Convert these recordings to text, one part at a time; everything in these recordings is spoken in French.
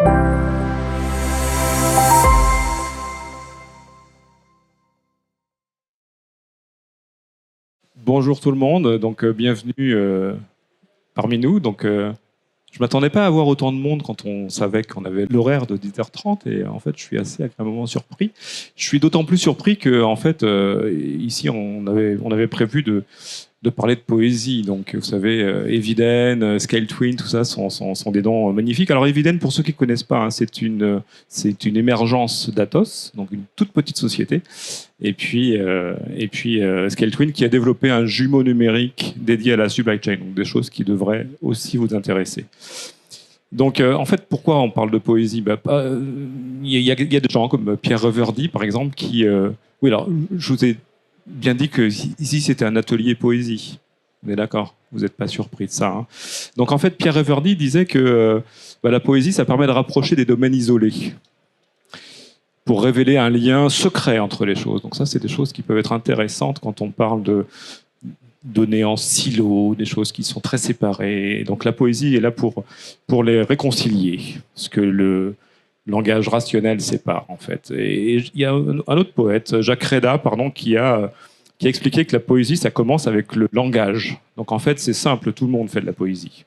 Bonjour tout le monde, donc bienvenue parmi nous. Donc, je ne m'attendais pas à avoir autant de monde quand on savait qu'on avait l'horaire de 10h30 et en fait je suis assez agréablement surpris. Je suis d'autant plus surpris que en fait ici on avait prévu de parler de poésie. Donc vous savez, Eviden, Scale Twin, tout ça sont des noms magnifiques. Alors Eviden, pour ceux qui ne connaissent pas, hein, c'est une émergence d'Atos, donc une toute petite société. Et puis Scale Twin qui a développé un jumeau numérique dédié à la supply chain, donc des choses qui devraient aussi vous intéresser. Donc, en fait, pourquoi on parle de poésie? Il y a des gens comme Pierre Reverdy, par exemple, qui... oui, alors, je vous ai bien dit que ici, c'était un atelier poésie. On est d'accord? Vous n'êtes pas surpris de ça, hein? Donc, en fait, Pierre Reverdy disait que la poésie, ça permet de rapprocher des domaines isolés pour révéler un lien secret entre les choses. Donc ça, c'est des choses qui peuvent être intéressantes quand on parle de données en silo, des choses qui sont très séparées. Donc la poésie est là pour les réconcilier, ce que le langage rationnel sépare, en fait. Et il y a un autre poète, Jacques Reda, pardon, qui a expliqué que la poésie, ça commence avec le langage. Donc en fait, c'est simple, tout le monde fait de la poésie.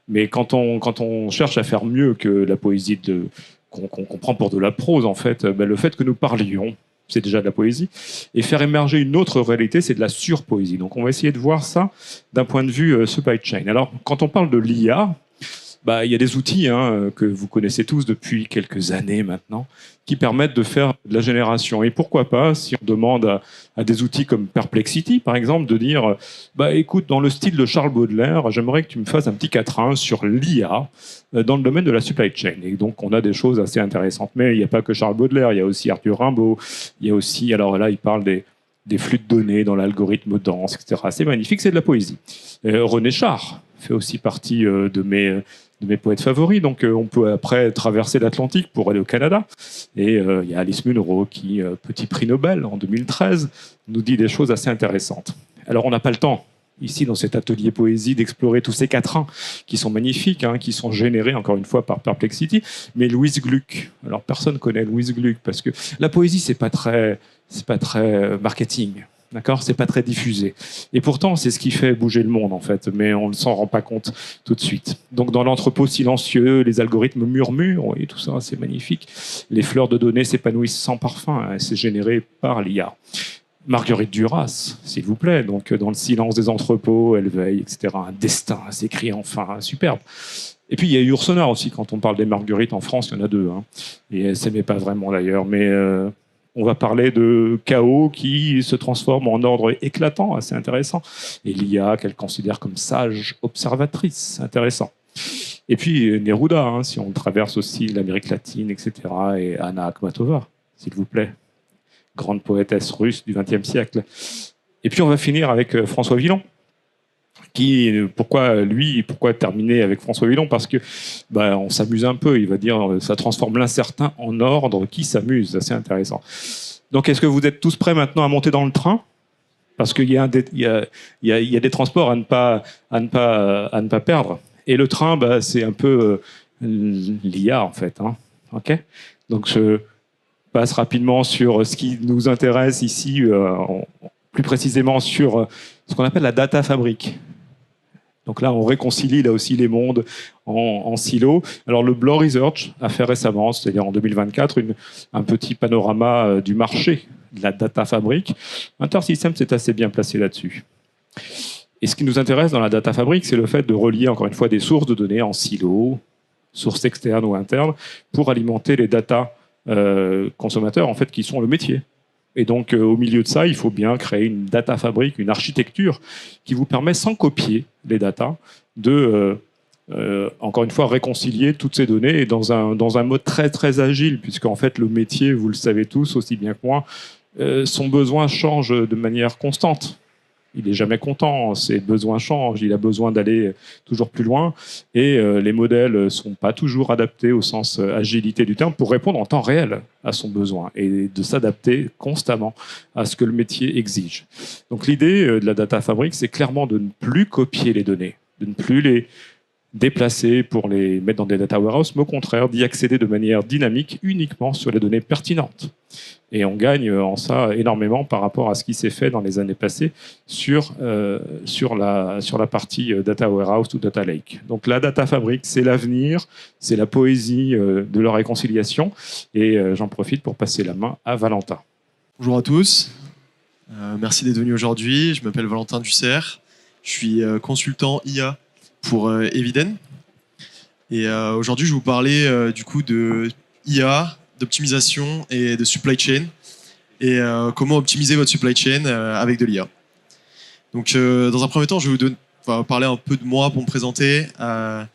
Mais quand on cherche à faire mieux que la poésie qu'on comprend pour de la prose, en fait, le fait que nous parlions, c'est déjà de la poésie. Et faire émerger une autre réalité, c'est de la surpoésie. Donc on va essayer de voir ça d'un point de vue supply chain. Alors, quand on parle de l'IA, il y a des outils que vous connaissez tous depuis quelques années maintenant, qui permettent de faire de la génération. Et pourquoi pas, si on demande à des outils comme Perplexity, par exemple, de dire écoute, dans le style de Charles Baudelaire, j'aimerais que tu me fasses un petit quatrain sur l'IA dans le domaine de la supply chain. Et donc, on a des choses assez intéressantes. Mais il n'y a pas que Charles Baudelaire, il y a aussi Arthur Rimbaud, il y a aussi, alors là, il parle des flux de données dans l'algorithme dense, etc. C'est magnifique, c'est de la poésie. René Char fait aussi partie de mes poètes favoris. Donc, on peut après traverser l'Atlantique pour aller au Canada. Et il y a Alice Munro qui, petit prix Nobel en 2013, nous dit des choses assez intéressantes. Alors, on n'a pas le temps, ici, dans cet atelier poésie, d'explorer tous ces quatrains qui sont magnifiques, qui sont générés, encore une fois, par Perplexity. Mais Louise Gluck, alors personne ne connaît Louise Gluck, parce que la poésie, c'est pas très marketing. D'accord, c'est pas très diffusé. Et pourtant, c'est ce qui fait bouger le monde, en fait, mais on ne s'en rend pas compte tout de suite. Donc, dans l'entrepôt silencieux, les algorithmes murmurent, et tout ça, c'est magnifique. Les fleurs de données s'épanouissent sans parfum, c'est généré par l'IA. Marguerite Duras, s'il vous plaît, donc dans le silence des entrepôts, elle veille, etc. Un destin s'écrit enfin, superbe. Et puis, il y a Yourcenar aussi, quand on parle des Marguerites en France, il y en a deux, et elles ne s'aimaient pas vraiment d'ailleurs, mais... on va parler de chaos qui se transforme en ordre éclatant, assez intéressant. Et l'IA qu'elle considère comme sage observatrice, intéressant. Et puis Neruda, si on traverse aussi l'Amérique latine, etc. Et Anna Akhmatova, s'il vous plaît, grande poétesse russe du XXe siècle. Et puis on va finir avec François Villon. Pourquoi terminer avec François Villon? Parce que on s'amuse un peu, il va dire ça transforme l'incertain en ordre qui s'amuse, assez intéressant. Donc est-ce que vous êtes tous prêts maintenant à monter dans le train? Parce qu'il y a des transports à ne pas perdre. Et le train, c'est un peu l'IA en fait. Ok. Donc je passe rapidement sur ce qui nous intéresse ici, plus précisément sur ce qu'on appelle la data fabrique. Donc là, on réconcilie là aussi les mondes en silos. Alors le Bloor Research a fait récemment, c'est-à-dire en 2024, un petit panorama du marché de la data fabrique. Intersystem s'est assez bien placé là-dessus. Et ce qui nous intéresse dans la data fabrique, c'est le fait de relier encore une fois des sources de données en silos, sources externes ou internes, pour alimenter les data consommateurs en fait qui sont le métier. Et donc, au milieu de ça, il faut bien créer une data fabrique, une architecture qui vous permet, sans copier les datas, de, encore une fois, réconcilier toutes ces données et dans un mode très, très agile, puisqu'en fait, le métier, vous le savez tous aussi bien que moi, son besoin change de manière constante. Il n'est jamais content, ses besoins changent, il a besoin d'aller toujours plus loin et les modèles ne sont pas toujours adaptés au sens agilité du terme pour répondre en temps réel à son besoin et de s'adapter constamment à ce que le métier exige. Donc l'idée de la data fabrique, c'est clairement de ne plus copier les données, de ne plus déplacer pour les mettre dans des data warehouses, mais au contraire d'y accéder de manière dynamique uniquement sur les données pertinentes. Et on gagne en ça énormément par rapport à ce qui s'est fait dans les années passées sur la partie data warehouse ou data lake. Donc la data fabric, c'est l'avenir, c'est la poésie de la réconciliation. Et j'en profite pour passer la main à Valentin. Bonjour à tous, merci d'être venus aujourd'hui. Je m'appelle Valentin Dussert, je suis consultant IA pour Eviden. Et aujourd'hui, je vais vous parler du coup de IA, d'optimisation et de supply chain, et comment optimiser votre supply chain avec de l'IA. Donc, dans un premier temps, je vais vous parler un peu de moi pour me présenter. Je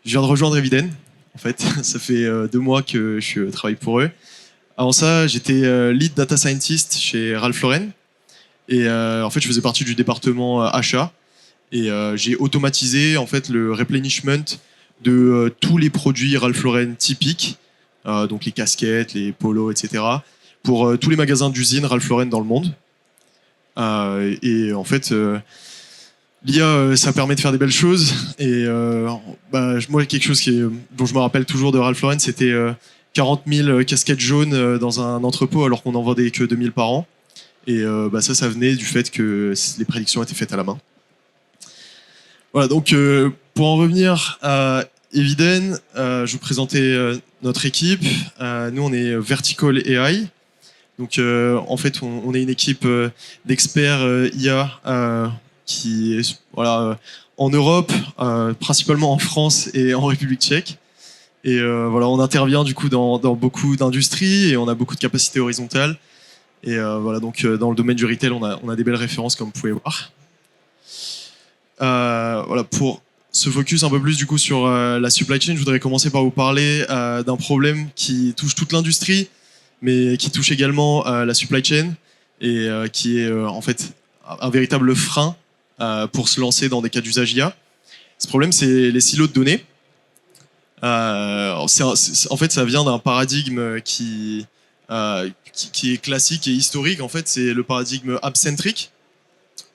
viens de rejoindre Eviden. En fait, ça fait 2 mois que je travaille pour eux. Avant ça, j'étais lead data scientist chez Ralph Lauren. Et en fait, je faisais partie du département achat. Et j'ai automatisé en fait le replenishment de tous les produits Ralph Lauren typiques, donc les casquettes, les polos, etc., pour tous les magasins d'usine Ralph Lauren dans le monde. Et en fait, l'IA, ça permet de faire des belles choses. Et moi, quelque chose dont je me rappelle toujours de Ralph Lauren, c'était 40 000 casquettes jaunes dans un entrepôt alors qu'on n'en vendait que 2000 par an. Et ça venait du fait que les prédictions étaient faites à la main. Voilà, donc pour en revenir à Eviden, je vais vous présenter notre équipe. Nous, on est Vertical AI. Donc, en fait, on est une équipe d'experts IA qui est en Europe, principalement en France et en République tchèque. Et on intervient du coup dans beaucoup d'industries et on a beaucoup de capacités horizontales. Et donc dans le domaine du retail, on a des belles références comme vous pouvez voir. Pour se focus un peu plus du coup sur la supply chain, je voudrais commencer par vous parler d'un problème qui touche toute l'industrie, mais qui touche également la supply chain et qui est en fait un véritable frein pour se lancer dans des cas d'usage IA. Ce problème, c'est les silos de données. En fait, ça vient d'un paradigme qui est classique et historique. En fait, c'est le paradigme app-centric,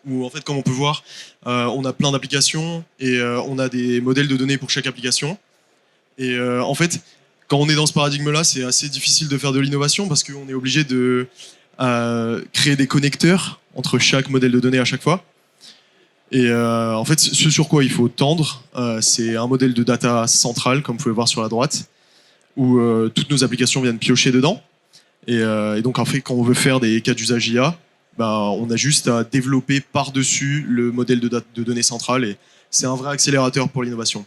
où en fait, comme on peut voir, on a plein d'applications et on a des modèles de données pour chaque application. Et en fait, quand on est dans ce paradigme-là, c'est assez difficile de faire de l'innovation parce qu'on est obligé de créer des connecteurs entre chaque modèle de données à chaque fois. Et en fait, ce sur quoi il faut tendre, c'est un modèle de data central, comme vous pouvez voir sur la droite, où toutes nos applications viennent piocher dedans. Et donc, en fait, quand on veut faire des cas d'usage IA, on a juste à développer par-dessus le modèle de données central. Et c'est un vrai accélérateur pour l'innovation.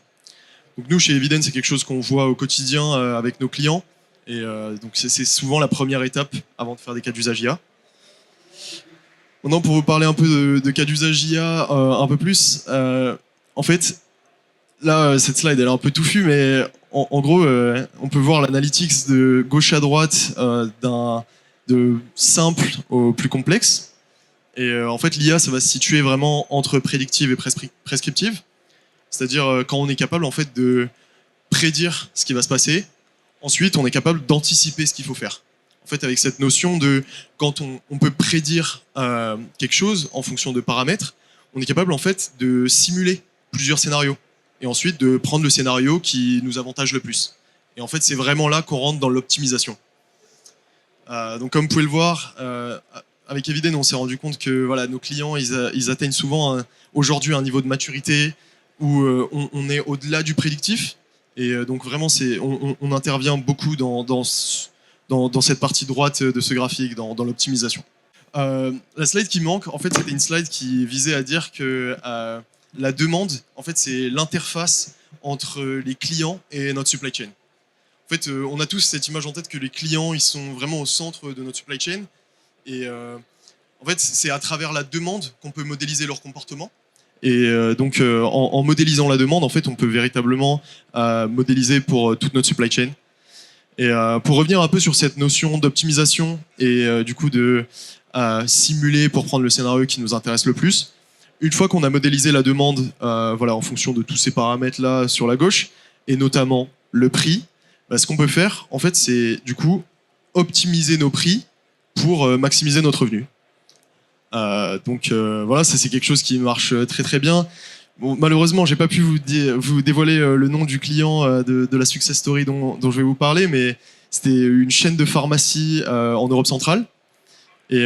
Donc nous, chez Eviden, c'est quelque chose qu'on voit au quotidien avec nos clients. Et donc, c'est souvent la première étape avant de faire des cas d'usage IA. Maintenant, pour vous parler un peu de cas d'usage IA un peu plus, en fait, là, cette slide, elle est un peu touffue, mais en gros, on peut voir l'analytics de gauche à droite de simple au plus complexe. Et en fait, l'IA, ça va se situer vraiment entre prédictive et prescriptive. C'est-à-dire quand on est capable en fait de prédire ce qui va se passer, ensuite on est capable d'anticiper ce qu'il faut faire. En fait, avec cette notion de quand on peut prédire quelque chose en fonction de paramètres, on est capable en fait de simuler plusieurs scénarios et ensuite de prendre le scénario qui nous avantage le plus. Et en fait, c'est vraiment là qu'on rentre dans l'optimisation. Donc, comme vous pouvez le voir, avec Eviden, on s'est rendu compte que nos clients, ils atteignent souvent aujourd'hui un niveau de maturité où on est au-delà du prédictif. Et donc vraiment, on intervient beaucoup dans cette partie droite de ce graphique, dans l'optimisation. La slide qui manque, en fait, c'était une slide qui visait à dire que la demande, en fait, c'est l'interface entre les clients et notre supply chain. En fait, on a tous cette image en tête que les clients, ils sont vraiment au centre de notre supply chain. Et en fait, c'est à travers la demande qu'on peut modéliser leur comportement. Et donc, en modélisant la demande, en fait, on peut véritablement modéliser pour toute notre supply chain. Et pour revenir un peu sur cette notion d'optimisation et du coup de simuler pour prendre le scénario qui nous intéresse le plus, une fois qu'on a modélisé la demande en fonction de tous ces paramètres-là sur la gauche, et notamment le prix, ce qu'on peut faire, en fait, c'est du coup optimiser nos prix pour maximiser notre revenu. Ça c'est quelque chose qui marche très très bien. Bon, malheureusement, j'ai pas pu vous dévoiler le nom du client de la success story dont je vais vous parler, mais c'était une chaîne de pharmacie en Europe centrale. Et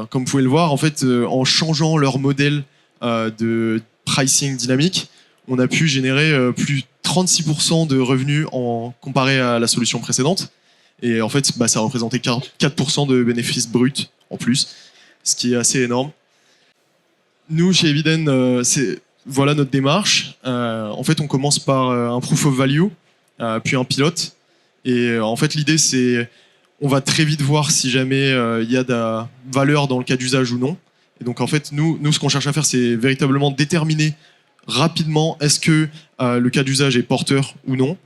comme vous pouvez le voir, en fait, en changeant leur modèle de pricing dynamique, on a pu générer plus de 36% de revenus comparé à la solution précédente. Et en fait, ça représentait 4% de bénéfices bruts en plus, ce qui est assez énorme. Nous, chez Eviden, voilà notre démarche. En fait, on commence par un proof of value, puis un pilote. Et en fait, l'idée, c'est on va très vite voir si jamais il y a de la valeur dans le cas d'usage ou non. Et donc, en fait, nous ce qu'on cherche à faire, c'est véritablement déterminer rapidement est-ce que le cas d'usage est porteur ou non.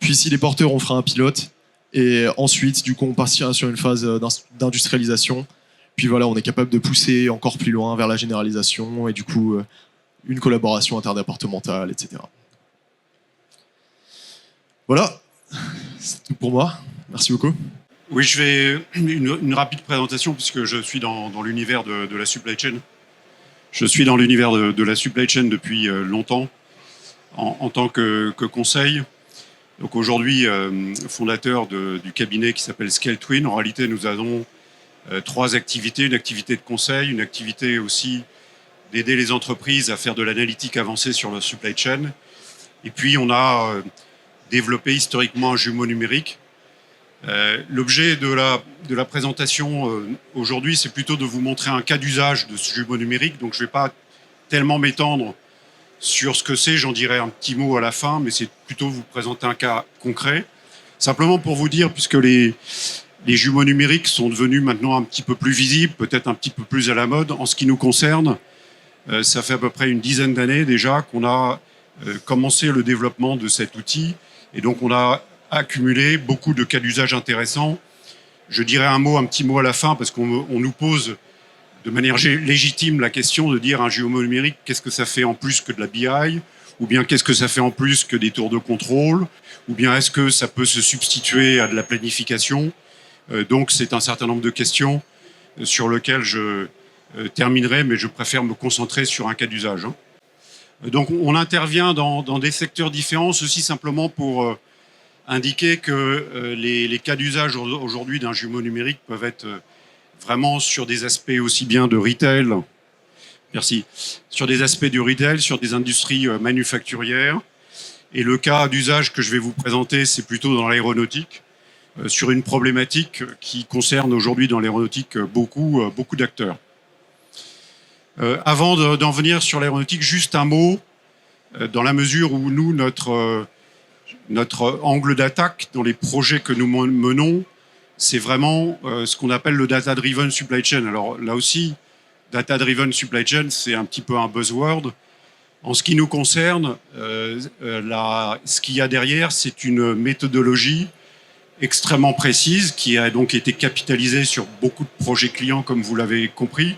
Puis, s'il est porteur, on fera un pilote. Et ensuite, du coup, on partira sur une phase d'industrialisation. Puis voilà, on est capable de pousser encore plus loin vers la généralisation et du coup, une collaboration interdépartementale, etc. Voilà, c'est tout pour moi. Merci beaucoup. Oui, je vais une rapide présentation puisque je suis dans l'univers de la supply chain. Je suis dans l'univers de la supply chain depuis longtemps en tant que conseil. Donc aujourd'hui, fondateur du cabinet qui s'appelle Scale Twin. En réalité, nous avons 3 activités. Une activité de conseil, une activité aussi d'aider les entreprises à faire de l'analytique avancée sur leur supply chain. Et puis, on a développé historiquement un jumeau numérique. L'objet de la présentation aujourd'hui, c'est plutôt de vous montrer un cas d'usage de ce jumeau numérique. Donc, je ne vais pas tellement m'étendre sur ce que c'est, j'en dirai un petit mot à la fin, mais c'est plutôt vous présenter un cas concret. Simplement pour vous dire, puisque les jumeaux numériques sont devenus maintenant un petit peu plus visibles, peut-être un petit peu plus à la mode, en ce qui nous concerne, ça fait à peu près une dizaine d'années déjà qu'on a commencé le développement de cet outil. Et donc, on a accumulé beaucoup de cas d'usage intéressants. Je dirai un petit mot à la fin, parce qu'on nous pose de manière légitime la question de dire un jumeau numérique, qu'est-ce que ça fait en plus que de la BI, ou bien qu'est-ce que ça fait en plus que des tours de contrôle, ou bien est-ce que ça peut se substituer à de la planification. Donc c'est un certain nombre de questions sur lesquelles je terminerai, mais je préfère me concentrer sur un cas d'usage. Donc on intervient dans des secteurs différents, ceci simplement pour indiquer que les cas d'usage aujourd'hui d'un jumeau numérique peuvent être vraiment sur des aspects aussi bien de retail, merci, sur des aspects du retail, sur des industries manufacturières. Et le cas d'usage que je vais vous présenter, c'est plutôt dans l'aéronautique, sur une problématique qui concerne aujourd'hui dans l'aéronautique beaucoup d'acteurs. Avant d'en venir sur l'aéronautique, juste un mot, dans la mesure où nous, notre angle d'attaque dans les projets que nous menons, c'est vraiment ce qu'on appelle le data-driven supply chain. Alors là aussi, data-driven supply chain, c'est un petit peu un buzzword. En ce qui nous concerne, ce qu'il y a derrière, c'est une méthodologie extrêmement précise qui a donc été capitalisée sur beaucoup de projets clients, comme vous l'avez compris.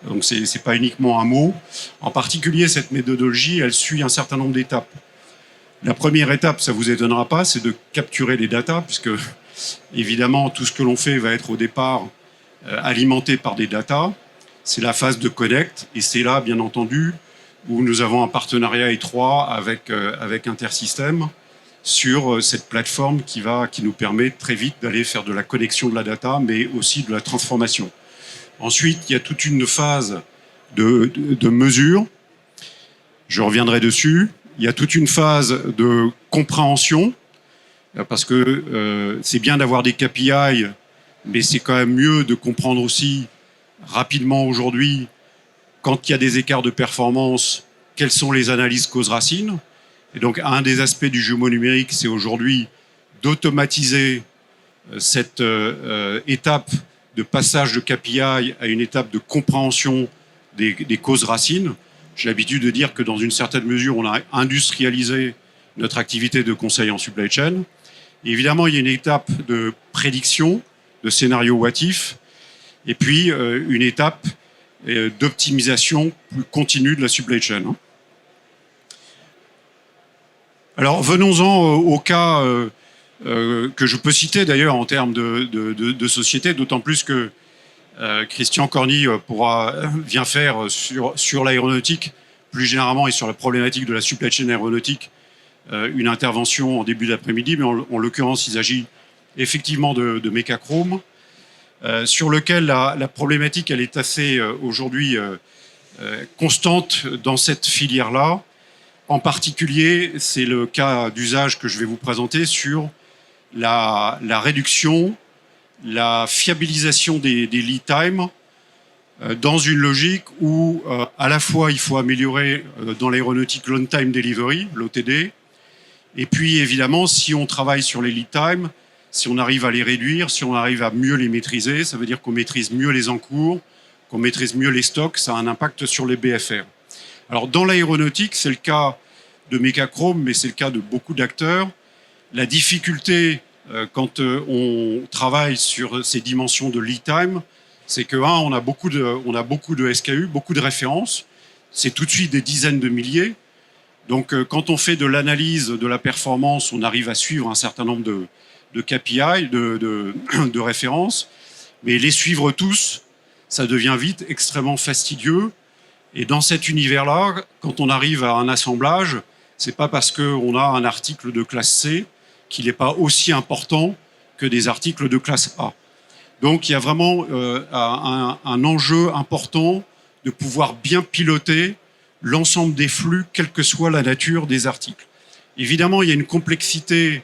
Donc c'est pas uniquement un mot. En particulier, cette méthodologie, elle suit un certain nombre d'étapes. La première étape, ça vous étonnera pas, c'est de capturer les datas, puisque évidemment, tout ce que l'on fait va être au départ alimenté par des datas. C'est la phase de connect, et c'est là, bien entendu, où nous avons un partenariat étroit avec Intersystem sur cette plateforme qui nous permet très vite d'aller faire de la connexion de la data, mais aussi de la transformation. Ensuite, il y a toute une phase de mesure. Je reviendrai dessus. Il y a toute une phase de compréhension, parce que c'est bien d'avoir des KPI, mais c'est quand même mieux de comprendre aussi rapidement aujourd'hui, quand il y a des écarts de performance, quelles sont les analyses causes-racines. Et donc, un des aspects du jumeau numérique, c'est aujourd'hui d'automatiser cette étape de passage de KPI à une étape de compréhension des causes-racines. J'ai l'habitude de dire que dans une certaine mesure, on a industrialisé notre activité de conseil en supply chain. Et évidemment, il y a une étape de prédiction, de scénario what if, et puis une étape d'optimisation plus continue de la supply chain. Alors, venons-en au cas que je peux citer d'ailleurs en termes de société, d'autant plus que Christian Corny vient faire sur l'aéronautique plus généralement et sur la problématique de la supply chain aéronautique une intervention en début d'après-midi, mais en l'occurrence, il s'agit effectivement de Mecachrome, sur lequel la problématique elle est assez aujourd'hui constante dans cette filière-là. En particulier, c'est le cas d'usage que je vais vous présenter sur la réduction, la fiabilisation des lead times dans une logique où à la fois il faut améliorer dans l'aéronautique l'on time delivery, l'OTD, et puis évidemment si on travaille sur les lead times, si on arrive à les réduire, si on arrive à mieux les maîtriser, ça veut dire qu'on maîtrise mieux les encours, qu'on maîtrise mieux les stocks, ça a un impact sur les BFR. Alors dans l'aéronautique, c'est le cas de Mecachrome, mais c'est le cas de beaucoup d'acteurs. La difficulté quand on travaille sur ces dimensions de lead time, c'est que on a beaucoup de SKU, beaucoup de références. C'est tout de suite des dizaines de milliers. Donc quand on fait de l'analyse de la performance, on arrive à suivre un certain nombre de KPI, de références. Mais les suivre tous, ça devient vite extrêmement fastidieux. Et dans cet univers-là, quand on arrive à un assemblage, c'est pas parce qu'on a un article de classe C qu'il n'est pas aussi important que des articles de classe A. Donc il y a vraiment un enjeu important de pouvoir bien piloter l'ensemble des flux, quelle que soit la nature des articles. Évidemment, il y a une complexité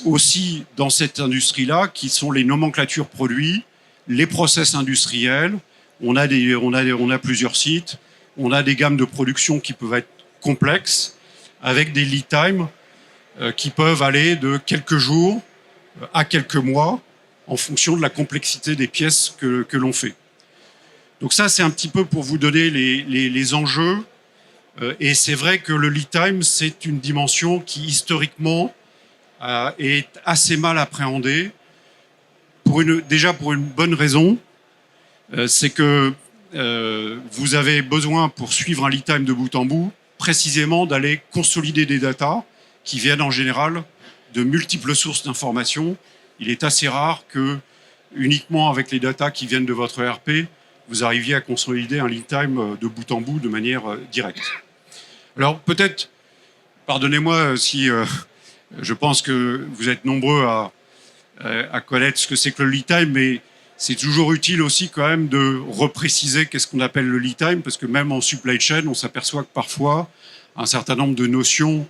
aussi dans cette industrie-là, qui sont les nomenclatures produits, les process industriels. On a plusieurs sites, on a des gammes de production qui peuvent être complexes, avec des lead times qui peuvent aller de quelques jours à quelques mois, en fonction de la complexité des pièces que l'on fait. Donc ça, c'est un petit peu pour vous donner les enjeux. Et c'est vrai que le lead time, c'est une dimension qui, historiquement, est assez mal appréhendée, déjà pour une bonne raison, c'est que vous avez besoin, pour suivre un lead time de bout en bout, précisément d'aller consolider des datas qui viennent en général de multiples sources d'informations. Il est assez rare que, uniquement avec les datas qui viennent de votre ERP, vous arriviez à consolider un lead time de bout en bout de manière directe. Alors peut-être, pardonnez-moi si je pense que vous êtes nombreux à connaître ce que c'est que le lead time, mais c'est toujours utile aussi quand même de repréciser qu'est-ce qu'on appelle le lead time, parce que même en supply chain, on s'aperçoit que parfois, un certain nombre de notions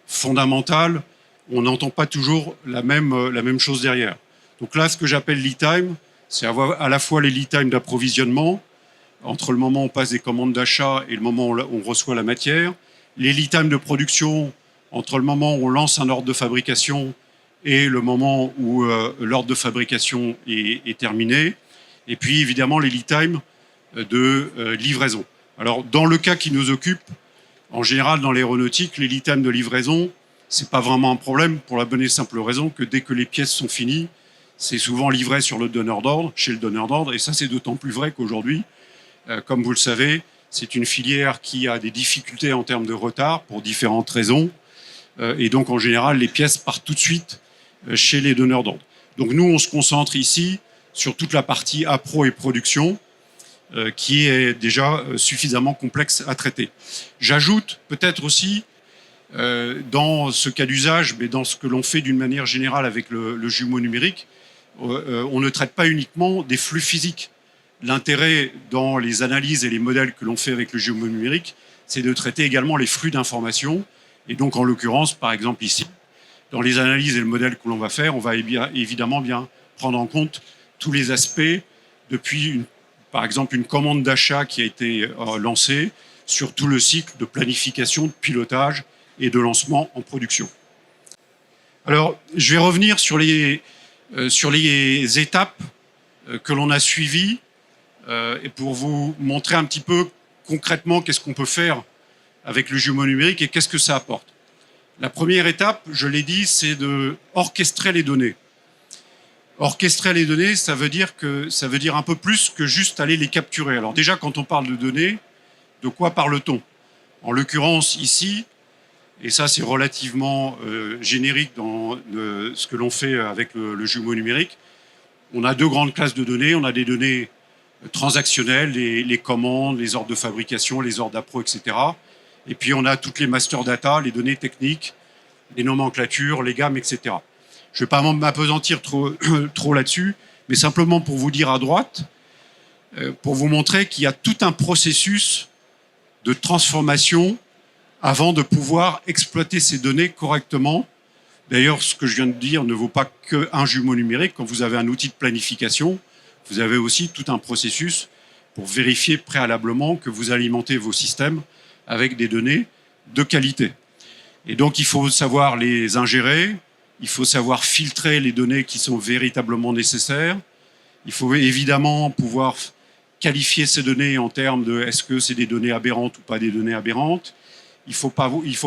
fondamentales, on n'entend pas toujours la même chose derrière. Donc là, ce que j'appelle lead time, c'est avoir à la fois les lead times d'approvisionnement, entre le moment où on passe des commandes d'achat et le moment où on reçoit la matière, les lead times de production, entre le moment où on lance un ordre de fabrication et le moment où l'ordre de fabrication est terminé, et puis évidemment les lead times de livraison. Alors dans le cas qui nous occupe, en général dans l'aéronautique, les lead times de livraison, c'est pas vraiment un problème pour la bonne et simple raison que dès que les pièces sont finies, c'est souvent livré sur le donneur d'ordre, chez le donneur d'ordre, et ça c'est d'autant plus vrai qu'aujourd'hui, comme vous le savez, c'est une filière qui a des difficultés en termes de retard pour différentes raisons, et donc en général les pièces partent tout de suite chez les donneurs d'ordre. Donc nous on se concentre ici sur toute la partie appro et production, qui est déjà suffisamment complexe à traiter. J'ajoute peut-être aussi dans ce cas d'usage, mais dans ce que l'on fait d'une manière générale avec le jumeau numérique, on ne traite pas uniquement des flux physiques. L'intérêt dans les analyses et les modèles que l'on fait avec le jumeau numérique, c'est de traiter également les flux d'informations. Et donc, en l'occurrence, par exemple ici, dans les analyses et le modèle que l'on va faire, on va évidemment bien prendre en compte tous les aspects, depuis par exemple une commande d'achat qui a été lancée, sur tout le cycle de planification, de pilotage et de lancement en production. Alors, je vais revenir sur les étapes que l'on a suivies et pour vous montrer un petit peu concrètement qu'est-ce qu'on peut faire avec le jumeau numérique et qu'est-ce que ça apporte. La première étape, je l'ai dit, c'est de orchestrer les données. Orchestrer les données, ça veut dire un peu plus que juste aller les capturer. Alors déjà, quand on parle de données, de quoi parle-t-on? En l'occurrence, ici, et ça c'est relativement générique dans ce que l'on fait avec le jumeau numérique, on a deux grandes classes de données. On a des données transactionnelles, les commandes, les ordres de fabrication, les ordres d'appro, etc. Et puis on a toutes les master data, les données techniques, les nomenclatures, les gammes, etc. Je ne vais pas m'apesantir trop là-dessus, mais simplement pour vous dire à droite, pour vous montrer qu'il y a tout un processus de transformation avant de pouvoir exploiter ces données correctement. D'ailleurs, ce que je viens de dire ne vaut pas qu'un jumeau numérique. Quand vous avez un outil de planification, vous avez aussi tout un processus pour vérifier préalablement que vous alimentez vos systèmes avec des données de qualité. Et donc, il faut savoir les ingérer, il faut savoir filtrer les données qui sont véritablement nécessaires. Il faut évidemment pouvoir qualifier ces données en termes de est-ce que c'est des données aberrantes ou pas des données aberrantes. Il faut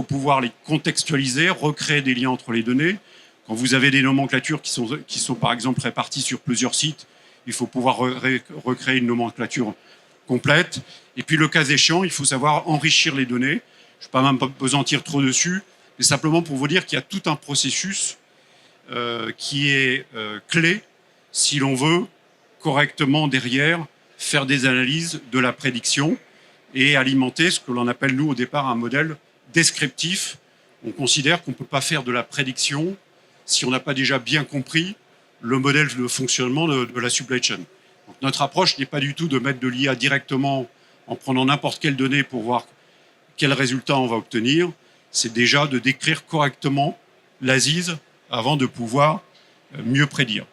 pouvoir les contextualiser, recréer des liens entre les données. Quand vous avez des nomenclatures qui sont par exemple réparties sur plusieurs sites, il faut pouvoir recréer une nomenclature complète. Et puis le cas échéant, il faut savoir enrichir les données. Je ne vais pas m'apesantir trop dessus, mais simplement pour vous dire qu'il y a tout un processus qui est clé si l'on veut correctement derrière faire des analyses de la prédiction et alimenter ce que l'on appelle, nous, au départ, un modèle descriptif. On considère qu'on ne peut pas faire de la prédiction si on n'a pas déjà bien compris le modèle de fonctionnement de la supply chain. Donc, notre approche n'est pas du tout de mettre de l'IA directement en prenant n'importe quelle donnée pour voir quel résultat on va obtenir. C'est déjà de décrire correctement l'ASIS avant de pouvoir mieux prédire.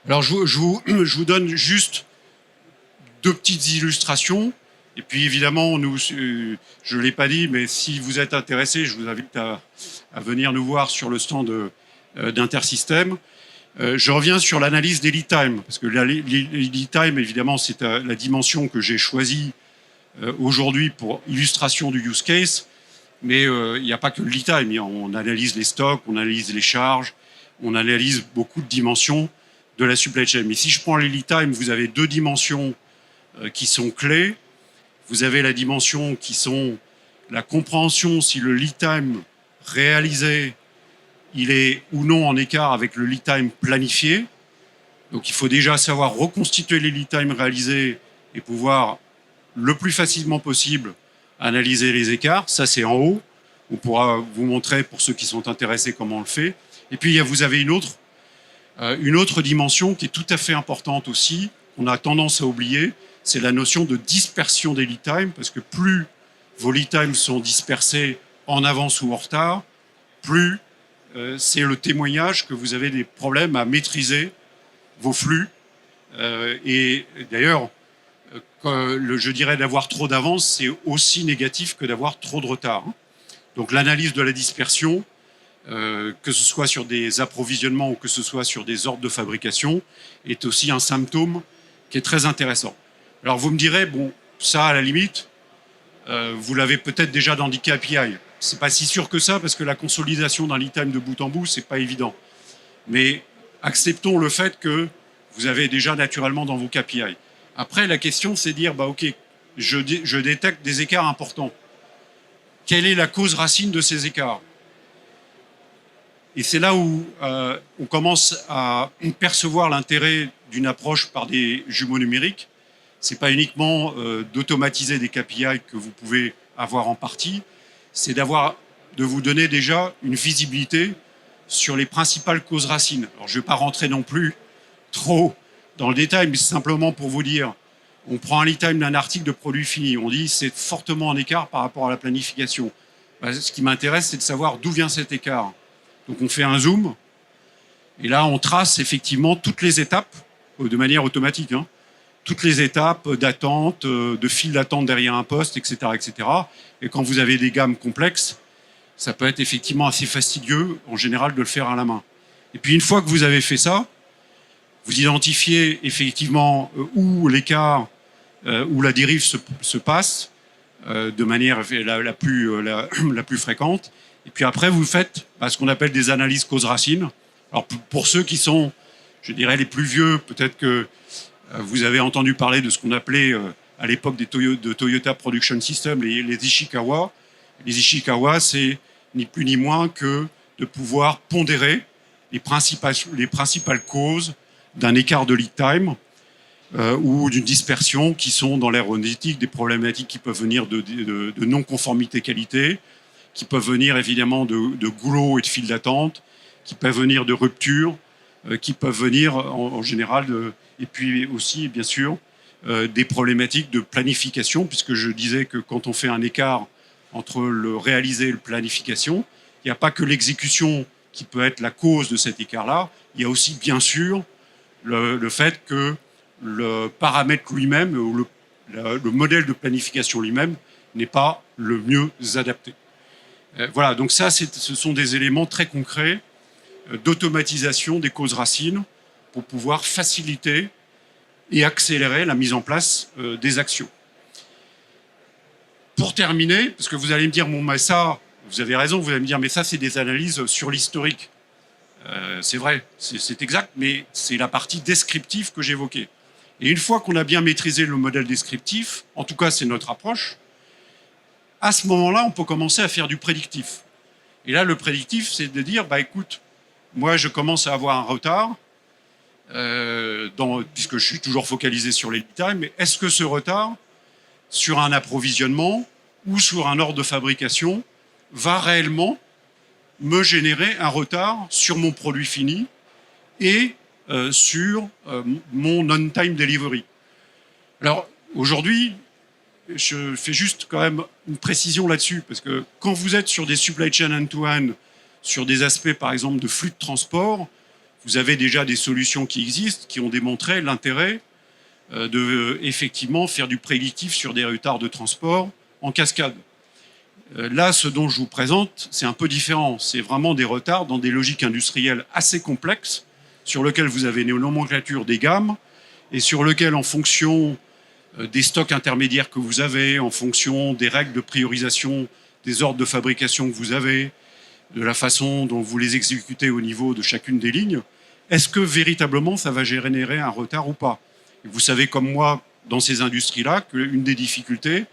Alors, je vous donne juste 2 petites illustrations. Et puis évidemment, je ne l'ai pas dit, mais si vous êtes intéressé, je vous invite à venir nous voir sur le stand d'Intersystem. Je reviens sur l'analyse des lead time, parce que les lead time, évidemment, c'est la dimension que j'ai choisie aujourd'hui pour illustration du use case. Mais il n'y a pas que le lead time. On analyse les stocks, on analyse les charges, on analyse beaucoup de dimensions de la supply chain. Mais si je prends les lead time, vous avez 2 dimensions qui sont clés. Vous avez la dimension qui sont la compréhension si le lead time réalisé, il est ou non en écart avec le lead time planifié. Donc il faut déjà savoir reconstituer les lead time réalisés et pouvoir le plus facilement possible analyser les écarts. Ça, c'est en haut. On pourra vous montrer, pour ceux qui sont intéressés, comment on le fait. Et puis vous avez une autre dimension qui est tout à fait importante aussi, qu'on a tendance à oublier, c'est la notion de dispersion des lead times, parce que plus vos lead times sont dispersés en avance ou en retard, plus c'est le témoignage que vous avez des problèmes à maîtriser vos flux. Et d'ailleurs, je dirais d'avoir trop d'avance, c'est aussi négatif que d'avoir trop de retard. Donc l'analyse de la dispersion, que ce soit sur des approvisionnements ou que ce soit sur des ordres de fabrication, est aussi un symptôme qui est très intéressant. Alors vous me direz, bon, ça à la limite, vous l'avez peut-être déjà dans des KPI. C'est pas si sûr que ça parce que la consolidation d'un lead time de bout en bout, c'est pas évident. Mais acceptons le fait que vous avez déjà naturellement dans vos KPI. Après, la question, c'est de dire, bah ok, je détecte des écarts importants. Quelle est la cause racine de ces écarts? Et c'est là où on commence à percevoir l'intérêt d'une approche par des jumeaux numériques. C'est pas uniquement d'automatiser des KPI que vous pouvez avoir en partie, c'est de vous donner déjà une visibilité sur les principales causes racines. Alors, je ne vais pas rentrer non plus trop dans le détail, mais c'est simplement pour vous dire, on prend un lead time d'un article de produit fini, on dit c'est fortement en écart par rapport à la planification. Ben, ce qui m'intéresse, c'est de savoir d'où vient cet écart. Donc on fait un zoom, et là on trace effectivement toutes les étapes, de manière automatique, toutes les étapes d'attente, de file d'attente derrière un poste, etc., etc. Et quand vous avez des gammes complexes, ça peut être effectivement assez fastidieux, en général, de le faire à la main. Et puis une fois que vous avez fait ça, vous identifiez effectivement où l'écart, où la dérive se passe, de manière la plus fréquente. Et puis après, vous faites ce qu'on appelle des analyses cause-racine. Alors pour ceux qui sont, je dirais, les plus vieux, peut-être que vous avez entendu parler de ce qu'on appelait à l'époque de Toyota Production System, les Ishikawa. Les Ishikawa, c'est ni plus ni moins que de pouvoir pondérer les principales causes d'un écart de lead time. ou d'une dispersion qui sont dans l'aéronautique, des problématiques qui peuvent venir de non-conformité qualité, qui peuvent venir évidemment de goulots et de files d'attente, qui peuvent venir de ruptures, qui peuvent venir en général et puis aussi bien sûr des problématiques de planification, puisque je disais que quand on fait un écart entre le réaliser et le planification, il n'y a pas que l'exécution qui peut être la cause de cet écart-là, il y a aussi bien sûr le fait que le paramètre lui-même ou le modèle de planification lui-même n'est pas le mieux adapté. Voilà, donc ça, ce sont des éléments très concrets d'automatisation des causes racines pour pouvoir faciliter et accélérer la mise en place des actions. Pour terminer, parce que vous allez me dire, bon, mais ça, vous avez raison, vous allez me dire, mais ça, c'est des analyses sur l'historique. C'est vrai, c'est exact, mais c'est la partie descriptive que j'évoquais. Et une fois qu'on a bien maîtrisé le modèle descriptif, en tout cas, c'est notre approche, à ce moment-là, on peut commencer à faire du prédictif. Et là, le prédictif, c'est de dire, bah écoute, moi, je commence à avoir un retard, puisque je suis toujours focalisé sur les lead time, mais est-ce que ce retard, sur un approvisionnement ou sur un ordre de fabrication, va réellement me générer un retard sur mon produit fini et sur mon on-time delivery. Alors, aujourd'hui, je fais juste quand même une précision là-dessus, parce que quand vous êtes sur des supply chain end-to-end, sur des aspects, par exemple, de flux de transport, vous avez déjà des solutions qui existent, qui ont démontré l'intérêt de effectivement faire du prédictif sur des retards de transport en cascade. Là, ce dont je vous présente, c'est un peu différent. C'est vraiment des retards dans des logiques industrielles assez complexes, sur lesquelles vous avez une nomenclature des gammes, et sur lesquelles, en fonction des stocks intermédiaires que vous avez, en fonction des règles de priorisation des ordres de fabrication que vous avez, de la façon dont vous les exécutez au niveau de chacune des lignes, est-ce que véritablement ça va générer un retard ou pas? Et vous savez comme moi, dans ces industries-là, qu'une des difficultés,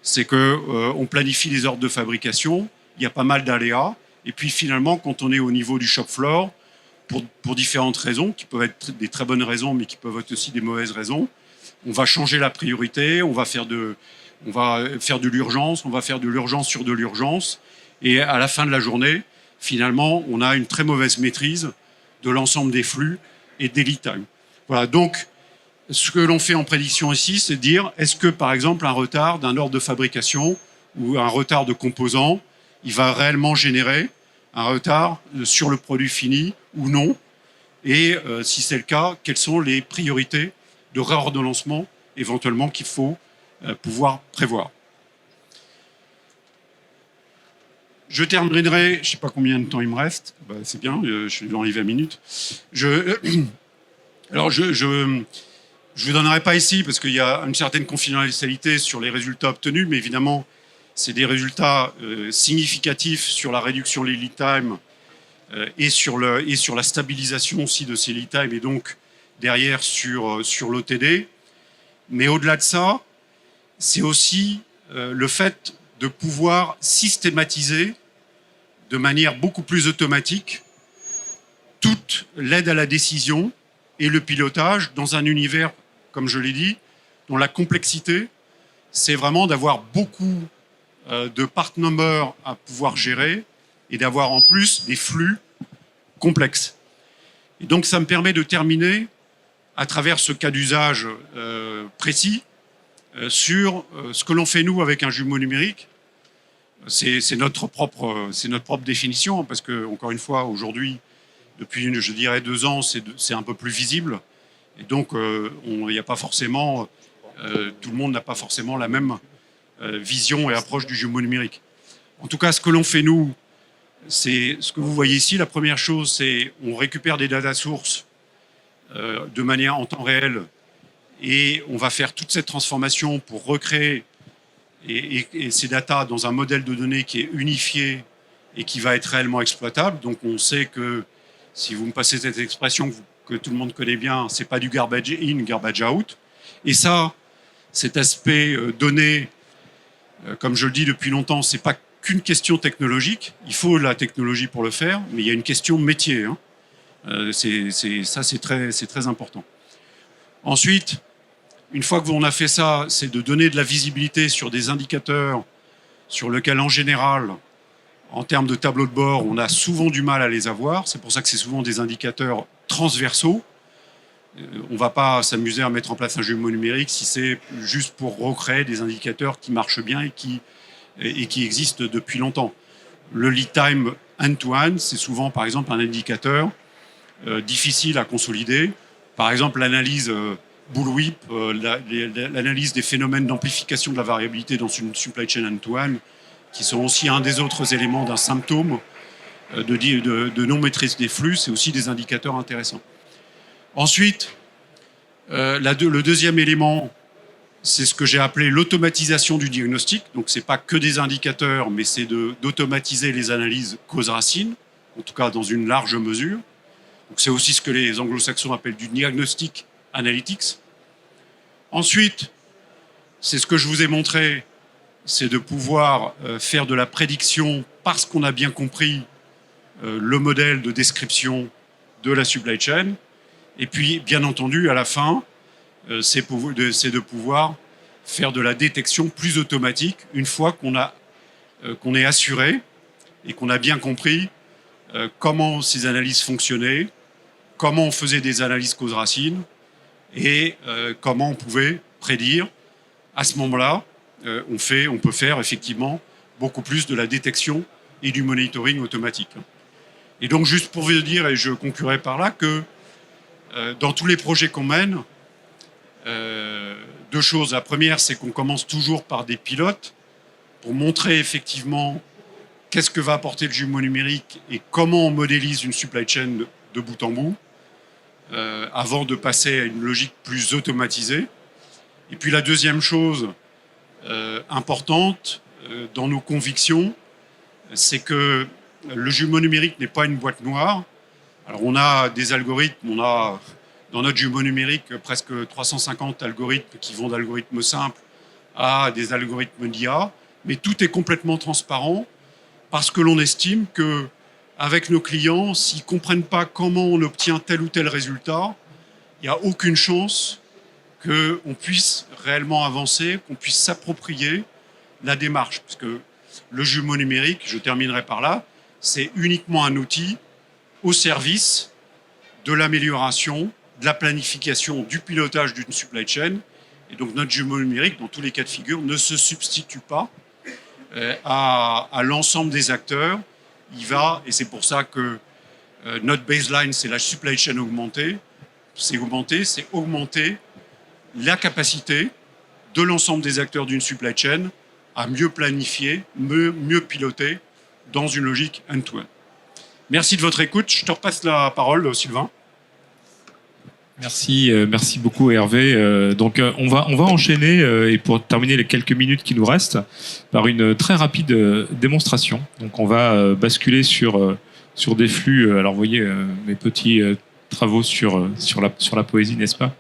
c'est qu'on planifie les ordres de fabrication, il y a pas mal d'aléas, et puis finalement, quand on est au niveau du shop floor, pour différentes raisons, qui peuvent être des très bonnes raisons, mais qui peuvent être aussi des mauvaises raisons, on va changer la priorité, on va faire de l'urgence, on va faire de l'urgence sur de l'urgence, et à la fin de la journée, finalement, on a une très mauvaise maîtrise de l'ensemble des flux et des lead time. Voilà, donc, ce que l'on fait en prédiction ici, c'est de dire, est-ce que, par exemple, un retard d'un ordre de fabrication ou un retard de composants, il va réellement générer un retard sur le produit fini ou non? Et si c'est le cas, quelles sont les priorités de réordonnancement éventuellement qu'il faut pouvoir prévoir? Je terminerai, je ne sais pas combien de temps il me reste, bah, c'est bien, je suis dans les 20 minutes. Alors, je ne vous donnerai pas ici, parce qu'il y a une certaine confidentialité sur les résultats obtenus, mais évidemment, c'est des résultats significatifs sur la réduction des lead time et sur la stabilisation aussi de ces lead time, et donc derrière sur l'OTD. Mais au-delà de ça, c'est aussi le fait de pouvoir systématiser de manière beaucoup plus automatique toute l'aide à la décision et le pilotage dans un univers, comme je l'ai dit, dont la complexité, c'est vraiment d'avoir beaucoup de part numbers à pouvoir gérer et d'avoir en plus des flux complexes. Et donc ça me permet de terminer à travers ce cas d'usage précis sur ce que l'on fait nous avec un jumeau numérique. C'est notre propre définition, parce que, encore une fois, aujourd'hui, depuis, je dirais, 2 ans, c'est un peu plus visible. Et donc, il n'y a pas forcément, tout le monde n'a pas forcément la même vision et approche du jumeau numérique. En tout cas, ce que l'on fait, nous, c'est ce que vous voyez ici. La première chose, c'est on récupère des data sources de manière en temps réel, et on va faire toute cette transformation pour recréer et ces data dans un modèle de données qui est unifié et qui va être réellement exploitable. Donc on sait que, si vous me passez cette expression que tout le monde connaît bien, c'est pas du garbage in, garbage out. Et ça, cet aspect données, comme je le dis depuis longtemps, c'est pas qu'une question technologique. Il faut la technologie pour le faire, mais il y a une question métier. Hein. C'est très important. Ensuite, une fois qu'on a fait ça, c'est de donner de la visibilité sur des indicateurs sur lesquels, en général, en termes de tableau de bord, on a souvent du mal à les avoir. C'est pour ça que c'est souvent des indicateurs transversaux. On ne va pas s'amuser à mettre en place un jumeau numérique si c'est juste pour recréer des indicateurs qui marchent bien et qui existent depuis longtemps. Le lead time end-to-end, c'est souvent, par exemple, un indicateur difficile à consolider. Par exemple, l'analyse bullwhip, l'analyse des phénomènes d'amplification de la variabilité dans une supply chain end-to-end, qui sont aussi un des autres éléments d'un symptôme de non-maîtrise des flux, c'est aussi des indicateurs intéressants. Ensuite, le deuxième élément, c'est ce que j'ai appelé l'automatisation du diagnostic. Donc, ce n'est pas que des indicateurs, mais c'est d'automatiser les analyses cause-racine, en tout cas dans une large mesure. Donc, c'est aussi ce que les anglo-saxons appellent du diagnostic analytics. Ensuite, c'est ce que je vous ai montré, c'est de pouvoir faire de la prédiction parce qu'on a bien compris le modèle de description de la supply chain. Et puis, bien entendu, à la fin, c'est de pouvoir faire de la détection plus automatique une fois qu'on est assuré et qu'on a bien compris comment ces analyses fonctionnaient, comment on faisait des analyses cause-racine et comment on pouvait prédire. À ce moment-là, on peut faire effectivement beaucoup plus de la détection et du monitoring automatique. Et donc, juste pour vous dire, et je conclurai par là, que dans tous les projets qu'on mène, deux choses. La première, c'est qu'on commence toujours par des pilotes pour montrer effectivement qu'est-ce que va apporter le jumeau numérique et comment on modélise une supply chain de bout en bout, avant de passer à une logique plus automatisée. Et puis la deuxième chose importante dans nos convictions, c'est que le jumeau numérique n'est pas une boîte noire. Alors on a des algorithmes, on a dans notre jumeau numérique presque 350 algorithmes qui vont d'algorithmes simples à des algorithmes d'IA, mais tout est complètement transparent parce que l'on estime que avec nos clients, s'ils ne comprennent pas comment on obtient tel ou tel résultat, il n'y a aucune chance qu'on puisse réellement avancer, qu'on puisse s'approprier la démarche. Parce que le jumeau numérique, je terminerai par là, c'est uniquement un outil au service de l'amélioration, de la planification, du pilotage d'une supply chain. Et donc notre jumeau numérique, dans tous les cas de figure, ne se substitue pas à l'ensemble des acteurs. Il va, et c'est pour ça que notre baseline, c'est la supply chain augmentée. C'est augmenter la capacité de l'ensemble des acteurs d'une supply chain à mieux planifier, mieux piloter dans une logique end-to-end. Merci de votre écoute. Je te repasse la parole, Sylvain. Merci beaucoup Hervé. Donc on va enchaîner et pour terminer les quelques minutes qui nous restent par une très rapide démonstration. Donc on va basculer sur des flux. Alors vous voyez mes petits travaux sur la poésie, n'est-ce pas?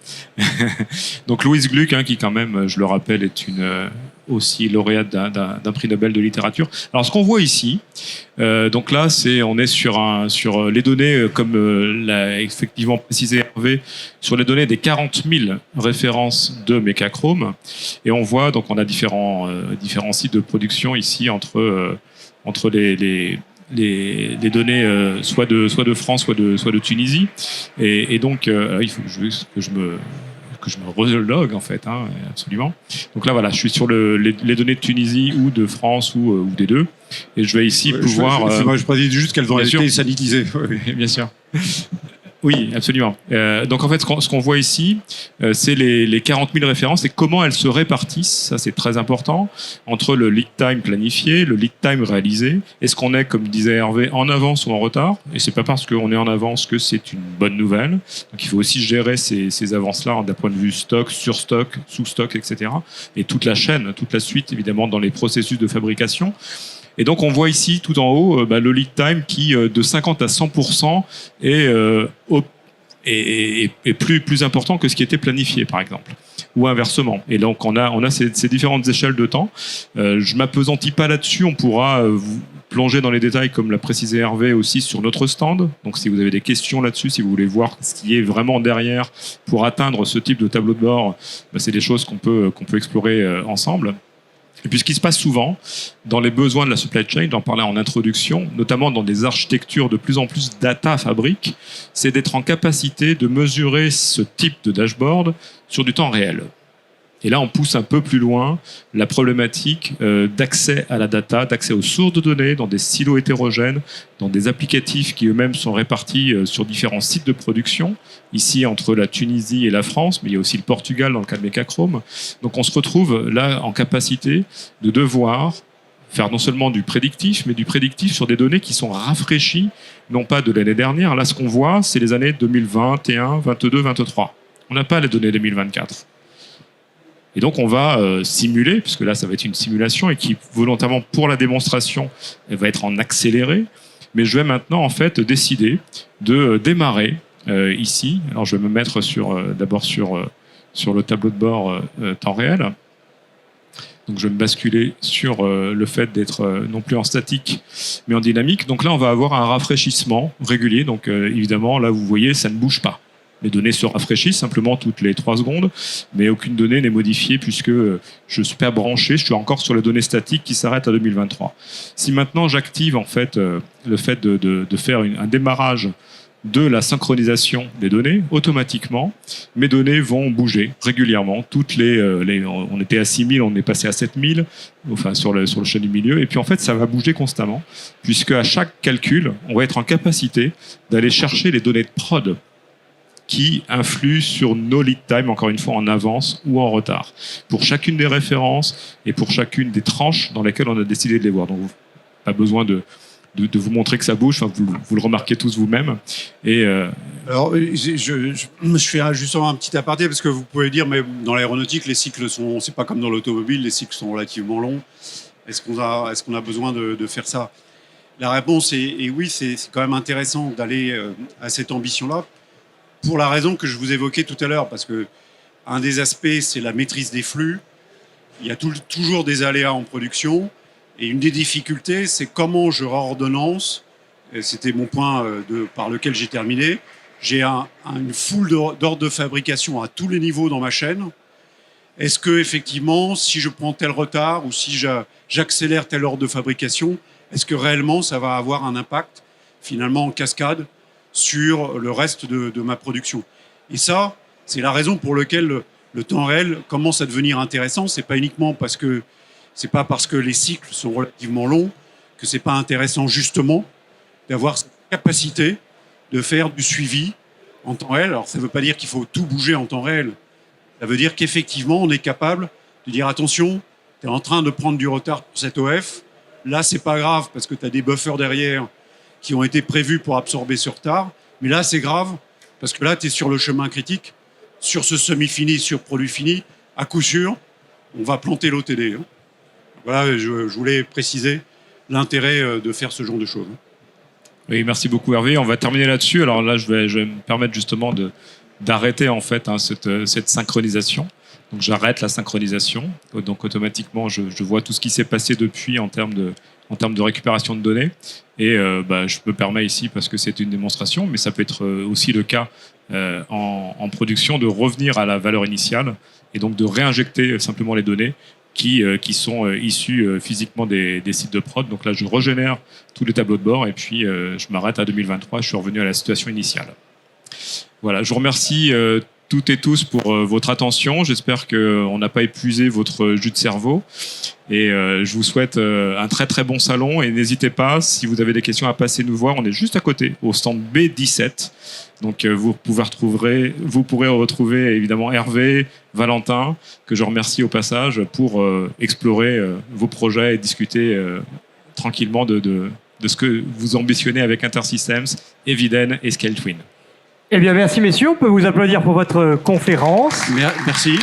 Donc Louise Gluck, qui quand même, je le rappelle, est aussi lauréate d'un prix Nobel de littérature. Alors ce qu'on voit ici, donc là, on est sur les données, comme l'a effectivement précisé Hervé, sur les données des 40 000 références de Mecachrome, et on voit, donc on a différents sites de production ici entre les données soit de France, soit de Tunisie, et donc il faut que je me relogue en fait, absolument. Donc là voilà, je suis sur les données de Tunisie ou de France ou des deux, et je vais ici pouvoir. Je précise juste qu'elles ont été sanitisées. Bien sûr. Oui, absolument. Donc en fait, ce qu'on voit ici, c'est les 40 000 références et comment elles se répartissent, ça c'est très important, entre le lead time planifié, le lead time réalisé. Est-ce qu'on est, comme disait Hervé, en avance ou en retard? Et c'est pas parce qu'on est en avance que c'est une bonne nouvelle. Donc il faut aussi gérer ces avances-là d'un point de vue stock, surstock, sous-stock, etc. Et toute la chaîne, toute la suite, évidemment, dans les processus de fabrication. Et donc on voit ici tout en haut le lead time qui de 50 à 100% est plus important que ce qui était planifié par exemple, ou inversement. Et donc on a ces différentes échelles de temps. Je m'appesantis pas là-dessus, on pourra plonger dans les détails, comme l'a précisé Hervé, aussi sur notre stand. Donc si vous avez des questions là-dessus, si vous voulez voir ce qui est vraiment derrière pour atteindre ce type de tableau de bord, c'est des choses qu'on peut explorer ensemble. Et puis ce qui se passe souvent dans les besoins de la supply chain, j'en parlais en introduction, notamment dans des architectures de plus en plus data fabriques, c'est d'être en capacité de mesurer ce type de dashboard sur du temps réel. Et là, on pousse un peu plus loin la problématique d'accès à la data, d'accès aux sources de données dans des silos hétérogènes, dans des applicatifs qui eux-mêmes sont répartis sur différents sites de production, ici entre la Tunisie et la France, mais il y a aussi le Portugal dans le cas de Mecachrome. Donc on se retrouve là en capacité de devoir faire non seulement du prédictif, mais du prédictif sur des données qui sont rafraîchies, non pas de l'année dernière. Là, ce qu'on voit, c'est les années 2021, 22, 23. On n'a pas les données 2024. Et donc, on va simuler, puisque là, ça va être une simulation et qui, volontairement, pour la démonstration, elle va être en accéléré. Mais je vais maintenant, en fait, décider de démarrer ici. Alors, je vais me mettre d'abord sur le tableau de bord temps réel. Donc, je vais me basculer sur le fait d'être non plus en statique, mais en dynamique. Donc là, on va avoir un rafraîchissement régulier. Donc, évidemment, là, vous voyez, ça ne bouge pas. Les données se rafraîchissent simplement toutes les 3 secondes, mais aucune donnée n'est modifiée puisque je ne suis pas branché, je suis encore sur les données statiques qui s'arrêtent à 2023. Si maintenant j'active en fait le fait de faire un démarrage de la synchronisation des données, automatiquement, mes données vont bouger régulièrement. On était à 6000, on est passé à 7000, enfin sur le champ du milieu, et puis en fait ça va bouger constamment, puisque à chaque calcul, on va être en capacité d'aller chercher les données de prod qui influent sur nos lead time, encore une fois en avance ou en retard, pour chacune des références et pour chacune des tranches dans lesquelles on a décidé de les voir. Donc, pas besoin de vous montrer que ça bouge, enfin, vous le remarquez tous vous-même. Et Alors, je fais justement un petit aparté, parce que vous pouvez dire, mais dans l'aéronautique, les cycles c'est pas comme dans l'automobile, les cycles sont relativement longs. Est-ce qu'on a besoin de faire ça? La réponse est oui, c'est quand même intéressant d'aller à cette ambition-là, pour la raison que je vous évoquais tout à l'heure, parce que un des aspects, c'est la maîtrise des flux. Il y a toujours des aléas en production, et une des difficultés, c'est comment je réordonnance. C'était mon point par lequel j'ai terminé. J'ai une foule d'ordres de fabrication à tous les niveaux dans ma chaîne. Est-ce que effectivement, si je prends tel retard ou si j'accélère tel ordre de fabrication, est-ce que réellement ça va avoir un impact finalement en cascade sur le reste de ma production? Et ça, c'est la raison pour laquelle le temps réel commence à devenir intéressant. C'est pas uniquement parce que les cycles sont relativement longs que c'est pas intéressant justement d'avoir cette capacité de faire du suivi en temps réel. Alors ça veut pas dire qu'il faut tout bouger en temps réel. Ça veut dire qu'effectivement on est capable de dire attention, tu es en train de prendre du retard pour cette OF. Là c'est pas grave parce que tu as des buffers derrière qui ont été prévus pour absorber ce retard. Mais là, c'est grave, parce que là, tu es sur le chemin critique, sur ce semi-fini, sur produit fini. À coup sûr, on va planter l'OTD. Voilà, je voulais préciser l'intérêt de faire ce genre de choses. Oui, merci beaucoup Hervé. On va terminer là-dessus. Alors là, je vais me permettre justement d'arrêter en fait cette synchronisation. Donc j'arrête la synchronisation. Donc automatiquement, je vois tout ce qui s'est passé depuis en termes de récupération de données. Et je me permets ici, parce que c'est une démonstration, mais ça peut être aussi le cas en production, de revenir à la valeur initiale et donc de réinjecter simplement les données qui sont issues physiquement des sites de prod. Donc là, je régénère tous les tableaux de bord et puis je m'arrête à 2023, je suis revenu à la situation initiale. Voilà, je vous remercie toutes et tous pour votre attention. J'espère qu'on n'a pas épuisé votre jus de cerveau. Et je vous souhaite un très très bon salon. Et n'hésitez pas, si vous avez des questions, à passer nous voir. On est juste à côté, au stand B17. Donc vous pourrez retrouver évidemment Hervé, Valentin, que je remercie au passage, pour explorer vos projets et discuter tranquillement de ce que vous ambitionnez avec Intersystems, Eviden et ScaleTwin. Eh bien, merci messieurs. On peut vous applaudir pour votre conférence. Merci.